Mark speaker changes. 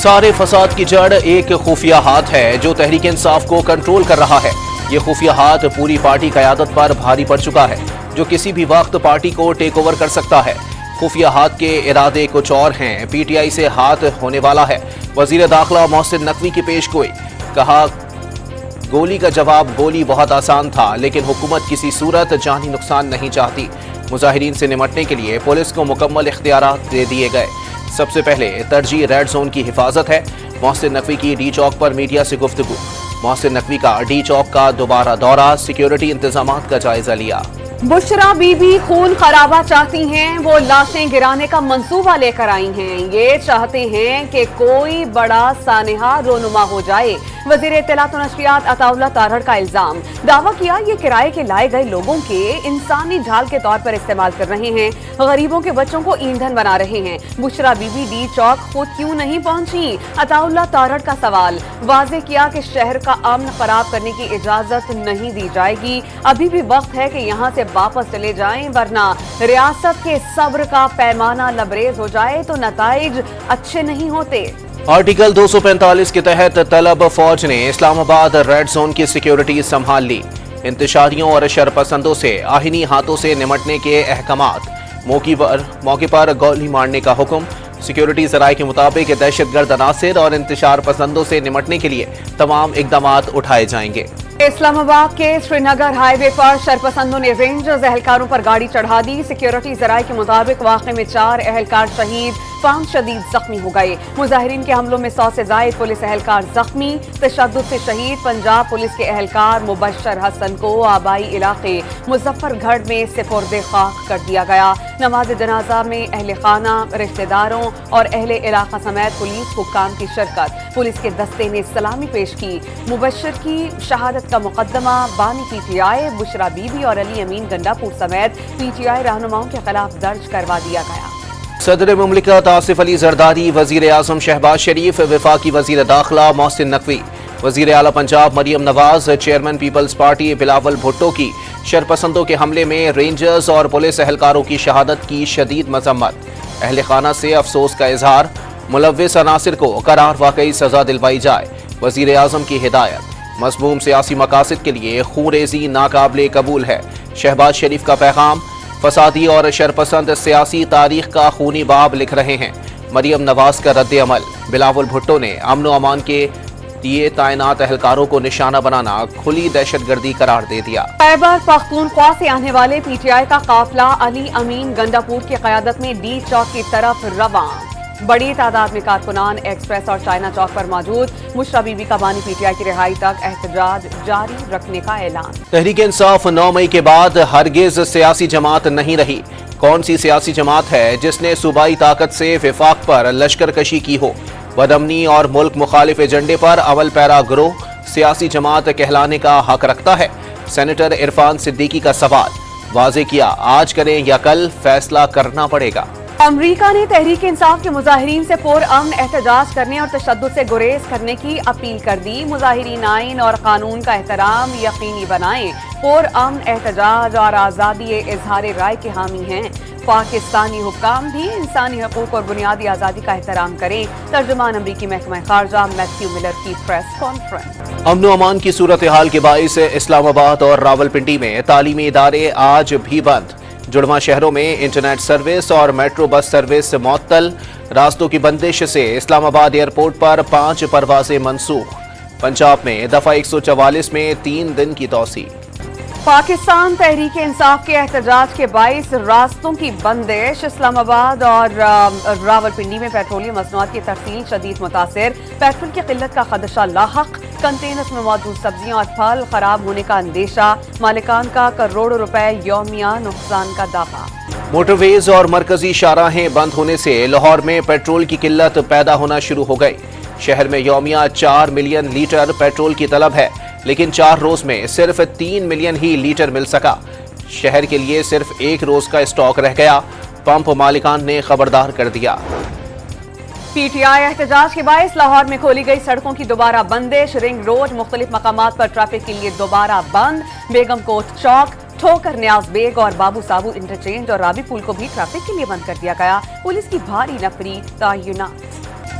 Speaker 1: سارے فساد کی جڑ ایک خفیہ ہاتھ ہے جو تحریک انصاف کو کنٹرول کر رہا ہے۔ یہ خفیہ ہاتھ پوری پارٹی قیادت پر بھاری پڑ چکا ہے جو کسی بھی وقت پارٹی کو ٹیک اوور کر سکتا ہے۔ خفیہ ہاتھ کے ارادے کچھ اور ہیں۔ پی ٹی آئی سے ہاتھ ہونے والا ہے۔ وزیر داخلہ محسن نقوی کی پیش گوئی، کہا گولی کا جواب گولی بہت آسان تھا لیکن حکومت کسی صورت جانی نقصان نہیں چاہتی۔ مظاہرین سے نمٹنے کے لیے پولیس کو مکمل اختیارات دے دیے گئے۔ سب سے پہلے ترجیح ریڈ زون کی حفاظت ہے۔ محسن نقوی کی ڈی چوک پر میڈیا سے گفتگو۔ محسن نقوی کا ڈی چوک کا دوبارہ دورہ، سیکیورٹی انتظامات کا جائزہ لیا۔
Speaker 2: بشرا بی بی خون خرابہ چاہتی ہیں، وہ لاشیں گرانے کا منصوبہ لے کر آئی ہیں۔ یہ چاہتے ہیں کہ کوئی بڑا سانحہ رونما ہو جائے۔ وزیر اطلاعات و نشریات عطا اللہ تارڑ کا الزام، دعویٰ کیا یہ کرائے کے لائے گئے لوگوں کے انسانی ڈھال کے طور پر استعمال کر رہے ہیں، غریبوں کے بچوں کو ایندھن بنا رہے ہیں۔ بشرا بی بی ڈی چوک خود کیوں نہیں پہنچی؟ عطا اللہ تارڑ کا سوال، واضح کیا کہ شہر کا امن خراب کرنے کی اجازت نہیں دی جائے گی، ابھی بھی وقت ہے کہ یہاں سے واپس چلے جائیں ورنہ ریاست کے صبر کا پیمانہ لبریز ہو جائے تو نتائج اچھے نہیں ہوتے۔
Speaker 1: آرٹیکل 245 کے تحت طلب فوج نے اسلام آباد ریڈ زون کی سیکیورٹی سنبھال لی۔ انتشاریوں اور شرپسندوں سے آہنی ہاتھوں سے نمٹنے کے احکامات، موقع پر گولی مارنے کا حکم۔ سیکیورٹی ذرائع کے مطابق دہشت گرد عناصر اور انتشار پسندوں سے نمٹنے کے لیے تمام اقدامات اٹھائے جائیں گے۔
Speaker 2: اسلام آباد کے سری نگر ہائی وے پر شرپسندوں نے رینجرز اہلکاروں پر گاڑی چڑھا دی۔ سیکیورٹی ذرائع کے مطابق واقعے میں 4 اہلکار شہید، 5 شدید زخمی ہو گئے۔ مظاہرین کے حملوں میں 100 سے زائد پولیس اہلکار زخمی۔ تشدد سے شہید پنجاب پولیس کے اہلکار مبشر حسن کو آبائی علاقے مظفر گڑھ میں سپرد خاک کر دیا گیا۔ نماز جنازہ میں اہل خانہ، رشتہ داروں اور اہل علاقہ سمیت پولیس حکام کی شرکت۔ پولیس کے دستے نے سلامی پیش کی۔ مبشر کی شہادت کا مقدمہ بانی P T I Bushra be be اور علی امین گنڈا پور سمیت پی ٹی آئی رہنماؤں کے خلاف درج کروا دیا گیا۔
Speaker 1: صدر مملکت آصف علی زرداری، وزیر اعظم شہباز شریف، وفاقی وزیر داخلہ محسن نقوی، وزیر اعلیٰ Punjab Maryam Nawaz, chairman Peoples party Bilawal Bhutto کی شرپسندوں کے حملے میں رینجرز اور پولیس اہلکاروں کی شہادت کی شدید مذمت۔ اہل خانہ سے افسوس کا اظہار، ملوث عناصر کو قرار واقعی سزا دلوائی جائے۔ وزیر اعظم کی ہدایت، مذموم سیاسی مقاصد کے لیے خون ریزی ناقابل قبول ہے۔ شہباز شریف کا پیغام، فسادی اور شرپسند سیاسی تاریخ کا خونی باب لکھ رہے ہیں۔ مریم نواز کا رد عمل، بلاول بھٹو نے امن و امان کے لیے تعینات اہلکاروں کو نشانہ بنانا کھلی دہشت گردی قرار دے دیا۔
Speaker 2: خیبر پختونخوا سے آنے والے پی ٹی آئی کا قافلہ علی امین گنڈاپور کی قیادت میں ڈی چوک کی طرف رواں۔ بڑی تعداد میں کارکنان ایکسپریس اور چائنا چوک پر موجود۔ بشرا بی بی کا بانی پی ٹی آئی کی رہائی تک احتجاج جاری رکھنے کا اعلان۔
Speaker 1: تحریک انصاف 9 مئی کے بعد ہرگز سیاسی جماعت نہیں رہی۔ کون سی سیاسی جماعت ہے جس نے صوبائی طاقت سے وفاق پر لشکر کشی کی ہو؟ بدامنی اور ملک مخالف ایجنڈے پر عمل پیرا گروہ سیاسی جماعت کہلانے کا حق رکھتا ہے؟ سینیٹر عرفان صدیقی کا سوال، واضح کیا آج کریں یا کل فیصلہ کرنا پڑے گا۔
Speaker 2: امریکہ نے تحریک انصاف کے مظاہرین سے پرامن احتجاج کرنے اور تشدد سے گریز کرنے کی اپیل کر دی۔ مظاہرین آئین اور قانون کا احترام یقینی بنائیں، پرامن احتجاج اور آزادی اظہار رائے کے حامی ہیں۔ پاکستانی حکام بھی انسانی حقوق اور بنیادی آزادی کا احترام کریں۔ ترجمان امریکی محکمہ خارجہ میتھیو ملر کی پریس کانفرنس۔
Speaker 1: امن و امان کی صورتحال کے باعث اسلام آباد اور راولپنڈی میں تعلیمی ادارے آج بھی بند۔ جڑواں شہروں میں انٹرنیٹ سروس اور میٹرو بس سروس معطل۔ راستوں کی بندش سے اسلام آباد ایئرپورٹ پر 5 پروازیں منسوخ۔ پنجاب میں دفعہ 144 میں 3 دن کی توسیع۔
Speaker 2: پاکستان تحریک انصاف کے احتجاج کے باعث راستوں کی بندش۔ اسلام آباد اور راولپنڈی میں پیٹرولیم مصنوعات کی ترسیل شدید متاثر۔ پیٹرول کی قلت کا خدشہ لاحق۔ کنٹینرز میں موجود سبزیاں اور پھل خراب ہونے کا اندیشہ۔ مالکان کا کروڑوں روپے یومیہ نقصان کا دعویٰ۔
Speaker 1: موٹر ویز اور مرکزی شاہراہیں بند ہونے سے لاہور میں پیٹرول کی قلت پیدا ہونا شروع ہو گئی۔ شہر میں یومیہ 4 ملین لیٹر پیٹرول کی طلب ہے لیکن 4 روز میں صرف 3 ملین ہی لیٹر مل سکا۔ شہر کے لیے صرف 1 روز کا اسٹاک رہ گیا۔ پمپ مالکان نے خبردار کر دیا۔
Speaker 2: پی ٹی آئی احتجاج کے باعث لاہور میں کھولی گئی سڑکوں کی دوبارہ بندش۔ رنگ روڈ مختلف مقامات پر ٹریفک کے لیے دوبارہ بند۔ بیگم کوٹ چوک، ٹھوکر نیاز بیگ اور بابو صابو انٹرچینج اور رابی پول کو بھی ٹریفک کے لیے بند کر دیا گیا۔ پولیس کی بھاری نفری تعینات۔